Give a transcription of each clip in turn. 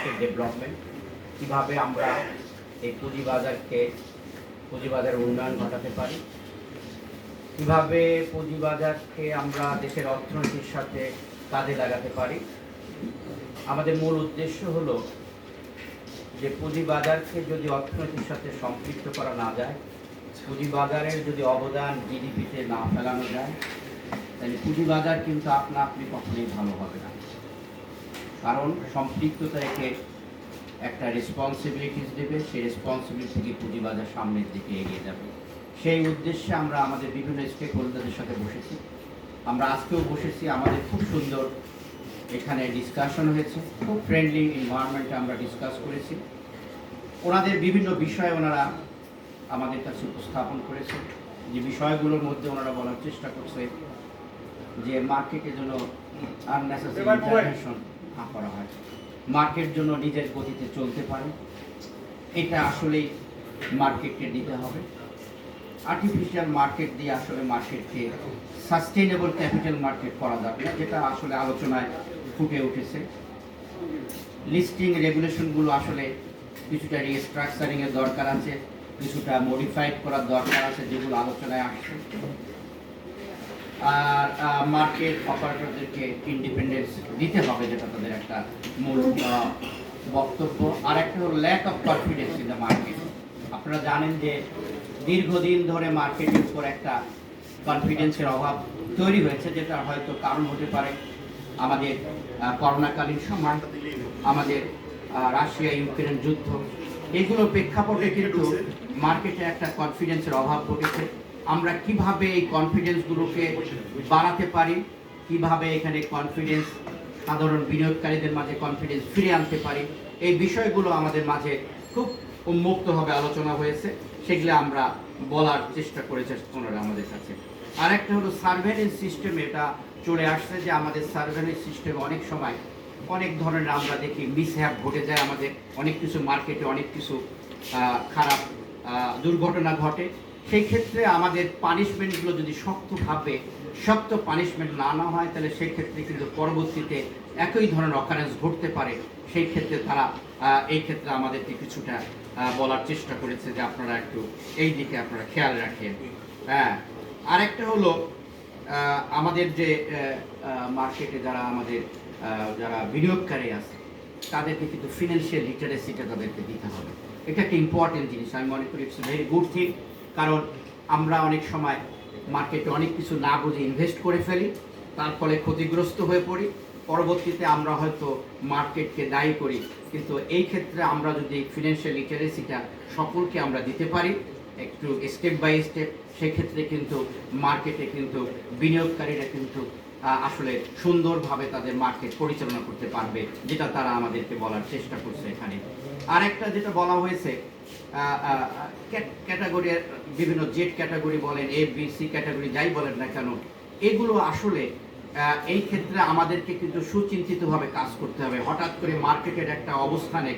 Market development, কীভাবে আমরা এই পুঁজিবাজারের উন্নয়ন ঘটাতে পারি, কীভাবে পুঁজিবাজারকে আমরা দেশের অর্থনীতির সাথে কাজে লাগাতে পারি। আমাদের মূল উদ্দেশ্য হলো যে পুঁজিবাজারকে যদি অর্থনীতির সাথে সম্পৃক্ত করা না যায়, পুঁজিবাজারের যদি অবদান জিডিপিতে না ফেলানো যায়, তাহলে পুঁজিবাজার কিন্তু আপনি কখনোই ভালো হবে না। কারণ সম্পৃক্ততা একে একটা রেসপন্সিবিলিটিস দেবে, সেই রেসপন্সিবিলিটি থেকে পুঁজিবাজার সামনের দিকে এগিয়ে যাবে। সেই উদ্দেশ্যে আমরা আমাদের বিভিন্ন স্টেক হোল্ডারদের সাথে বসেছি। আমরা আজকেও বসেছি, আমাদের খুব সুন্দর এখানে ডিসকাশন হয়েছে, খুব ফ্রেন্ডলি এনভায়রনমেন্টে আমরা ডিসকাস করেছি। ওনাদের বিভিন্ন বিষয় ওনারা আমাদের কাছে উপস্থাপন করেছে, যে বিষয়গুলোর মধ্যে ওনারা বলার চেষ্টা করছে যে মার্কেটের জন্য আননেসেসারি ইন্টারভেনশন না করা হয়, মার্কেট জন্য নিজের গতিতে চলতে পারে, এটা আসলেই মার্কেটকে দিতে হবে। আর্টিফিশিয়াল মার্কেট দিয়ে আসলে মার্কেটকে সাস্টেইনেবল ক্যাপিটাল মার্কেট করা যাবে না, যেটা আসলে আলোচনায় ফুটে উঠেছে। লিস্টিং রেগুলেশনগুলো আসলে কিছুটা রিস্ট্রাকচারিংয়ের দরকার আছে, কিছুটা মডিফাইড করার দরকার আছে, যেগুলো আলোচনায় আসছে। আর মার্কেট অপারেটরদেরকে ইন্ডিপেন্ডেন্স দিতে হবে, যেটা তাদের একটা মূল বক্তব্য। আর একটা হলো lack of confidence in the market. আপনারা জানেন যে দীর্ঘদিন ধরে মার্কেটের উপর একটা কনফিডেন্সের অভাব তৈরি হয়েছে, যেটা হয়তো কারণ হতে পারে আমাদের করোনাকালীন সময়, আমাদের রাশিয়া ইউক্রেন যুদ্ধ, এগুলোর প্রেক্ষাপটে কিন্তু মার্কেটে একটা কনফিডেন্সের অভাব ঘটেছে। আমরা কিভাবে এই কনফিডেন্সগুলোকে বাড়াতে পারি, কিভাবে এখানে কনফিডেন্স সাধারণ বিনিয়োগকারীদের মাঝে কনফিডেন্স ফিরে আনতে পারি, এই বিষয়গুলো আমাদের মাঝে খুব উন্মুক্তভাবে আলোচনা হয়েছে, সেগুলো আমরা বলার চেষ্টা করেছে ওনারা আমাদের কাছে। আর একটা হলো সার্ভেলেন্স সিস্টেম, এটা চলে আসছে যে আমাদের সার্ভেলেন্স সিস্টেমে অনেক সময় অনেক ধরনের আমরা দেখি মিসহ্যাপ ঘটে যায়, আমাদের অনেক কিছু মার্কেটে অনেক কিছু খারাপ দুর্ঘটনা ঘটে। সেই ক্ষেত্রে আমাদের পানিশমেন্টগুলো যদি শক্ত পানিশমেন্ট না হয়, তাহলে সেই ক্ষেত্রে কিন্তু পরবর্তীতে একই ধরনের অকারেন্স ঘটতে পারে। সেই ক্ষেত্রে তারা এই ক্ষেত্রে আমাদেরকে কিছুটা বলার চেষ্টা করেছে যে আপনারা একটু এই দিকে আপনারা খেয়াল রাখেন। হ্যাঁ, আরেকটা হলো আমাদের যে মার্কেটে যারা বিনিয়োগকারী আছে, তাদেরকে কিন্তু ফিনান্সিয়াল লিটারেসিটা তাদেরকে দিতে হবে। এটা একটা ইম্পর্টেন্ট জিনিস, আমি মনে করি ইটস ভেরি গুড থিং। কারণ আমরা অনেক সময় মার্কেটে অনেক কিছু না বুঝে ইনভেস্ট করে ফেলি, তার ফলে ক্ষতিগ্রস্ত হয়ে পড়ি, পরবর্তীতে আমরা হয়তো মার্কেটকে দায়ী করি। কিন্তু এই ক্ষেত্রে আমরা যদি ফিনান্সিয়াল লিটারেসিটা সকলকে আমরা দিতে পারি একটু স্টেপ বাই স্টেপ, সেক্ষেত্রে কিন্তু মার্কেটে কিন্তু বিনিয়োগকারীরা কিন্তু আসলে সুন্দরভাবে তাদের মার্কেট পরিচালনা করতে পারবে, যেটা তারা আমাদেরকে বলার চেষ্টা করছে এখানে। আর একটা যেটা বলা হয়েছে ক্যাটাগরি, বিভিন্ন জেড ক্যাটাগরি বলেন, এ বি সি ক্যাটাগরি যাই বলেন না কেন, এগুলো আসলে এই ক্ষেত্রে আমাদেরকে কিন্তু সুচিন্তিতভাবে কাজ করতে হবে। হঠাৎ করে মার্কেটের একটা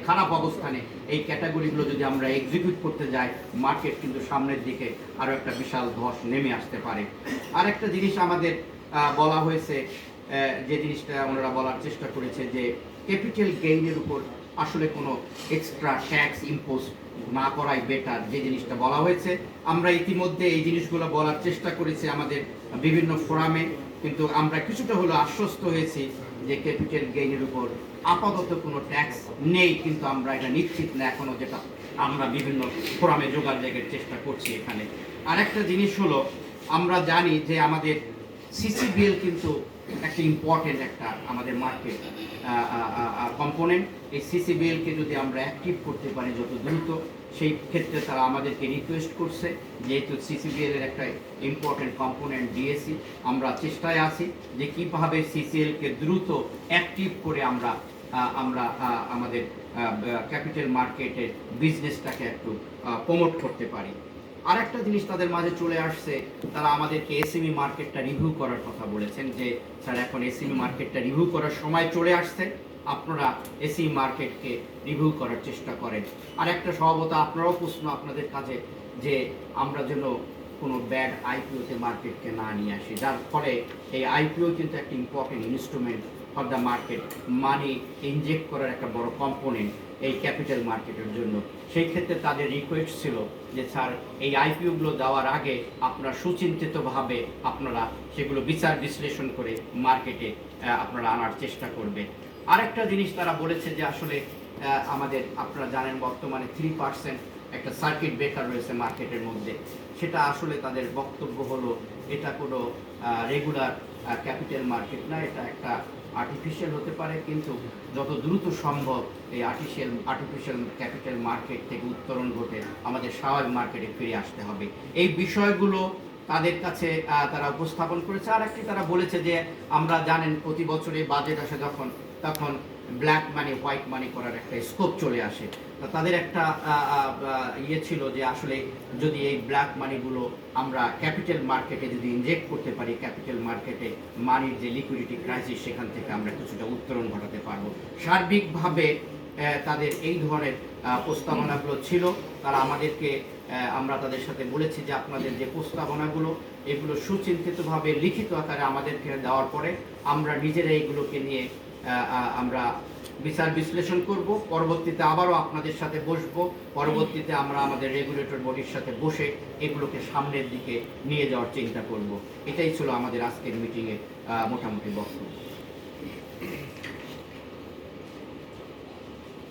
খারাপ অবস্থানে এই ক্যাটাগরিগুলো যদি আমরা এক্সিকিউট করতে যাই, মার্কেট কিন্তু সামনের দিকে আরও একটা বিশাল ধস নেমে আসতে পারে। আর একটা জিনিস আমাদের বলা হয়েছে, যে জিনিসটা ওনারা বলার চেষ্টা করেছে যে ক্যাপিটাল গেইনের উপর আসলে কোনো এক্সট্রা ট্যাক্স ইম্পোজ না করাই বেটার, যে জিনিসটা বলা হয়েছে। আমরা ইতিমধ্যে এই জিনিসগুলো বলার চেষ্টা করেছি আমাদের বিভিন্ন ফোরামে, কিন্তু আমরা কিছুটা হলো আশ্বস্ত হয়েছি যে ক্যাপিটাল গেইনের উপর আপাতত কোনো ট্যাক্স নেই, কিন্তু আমরা এটা নিশ্চিত না এখনো, যেটা আমরা বিভিন্ন ফোরামে যোগাযোগের চেষ্টা করছি এখানে। আরেকটা জিনিস হলো, আমরা জানি যে আমাদের সিসিবিএল কিন্তু একটা ইম্পর্টেন্ট একটা আমাদের মার্কেট কম্পোনেন্ট। এই সিসিবিএলকে যদি আমরা অ্যাক্টিভ করতে পারি যত দ্রুত, সেই ক্ষেত্রে তারা আমাদেরকে রিকোয়েস্ট করছে, যেহেতু সিসিবিএল এর একটা ইম্পর্টেন্ট কম্পোনেন্ট ডিএসি, আমরা চেষ্টায় আছি যে কীভাবে সিসিএলকে দ্রুত অ্যাক্টিভ করে আমরা আমাদের ক্যাপিটাল মার্কেটের বিজনেসটাকে একটু প্রমোট করতে পারি। আরেকটা জিনিস তাদের মাঝে চলে আসছে, তারা আমাদেরকে এসএমই মার্কেটটা রিভিউ করার কথা বলেছেন, যে স্যার এখন এসএমই মার্কেটটা রিভিউ করার সময় চলে আসছে, আপনারা এসএমই মার্কেটকে রিভিউ করার চেষ্টা করেন। আর একটা স্বভাবত আপনারাও প্রশ্ন আপনাদের কাছে, যে আমরা যেন কোনো ব্যাড আইপিওতে মার্কেটকে না নিয়ে আসি, যার ফলে এই আইপিও কিন্তু একটা important instrument, for the market, money inject করার একটা বড় কম্পোনেন্ট এই ক্যাপিটাল মার্কেটের জন্য। সেই ক্ষেত্রে তাদের রিকোয়েস্ট ছিল যে স্যার এই আইপিওগুলো দেওয়ার আগে আপনারা সুচিন্তিতভাবে আপনারা সেগুলো বিচার বিশ্লেষণ করে মার্কেটে আপনারা আনার চেষ্টা করবে। আরেকটা জিনিস তারা বলেছে যে আসলে আমাদের আপনারা জানেন বর্তমানে 3% একটা সার্কিট ব্রেকার রয়েছে মার্কেটের মধ্যে। সেটা আসলে তাদের বক্তব্য হলো এটা কোনো রেগুলার ক্যাপিটাল মার্কেট না, এটা একটা আর্টিফিশিয়াল হতে পারে, কিন্তু যত দ্রুত সম্ভব এই আর্টিফিশিয়াল ক্যাপিটাল মার্কেট থেকে উত্তরণ ঘটে আমাদের স্বাভাবিক মার্কেটে ফিরে আসতে হবে। এই বিষয়গুলো তাদের কাছে তারা উপস্থাপন করেছে। আর একটি তারা বলেছে যে আমরা জানেন প্রতি বছরে বাজেট আসে তখন ব্ল্যাক মানি হোয়াইট মানি করার একটা স্কোপ চলে আসে। তাদের একটা ইয়ে ছিল যে আসলে যদি এই ব্ল্যাক মানিগুলো আমরা ক্যাপিটাল মার্কেটে যদি ইনজেক্ট করতে পারি, ক্যাপিটাল মার্কেটে মানির যে লিকুইডিটি ক্রাইসিস সেখান থেকে আমরা কিছুটা উত্তরণ ঘটাতে পারবো। সার্বিকভাবে তাদের এই ধরনের প্রস্তাবনাগুলো ছিল। তারা আমাদেরকে আমরা তাদের সাথে বলেছি যে আপনাদের যে প্রস্তাবনাগুলো এগুলো সুচিন্তিতভাবে লিখিত আকারে আমাদেরকে দেওয়ার পরে আমরা নিজেরা এইগুলোকে নিয়ে আমরা বিচার বিশ্লেষণ করব, পরবর্তীতে আবারও আপনাদের সাথে বসবো, পরবর্তীতে আমরা আমাদের রেগুলেটর বডির সাথে বসে এগুলোকে সামনের দিকে নিয়ে যাওয়ার চিন্তা করব। এটাই ছিল আমাদের আজকের মিটিংয়ে মোটামুটি বক্তব্য।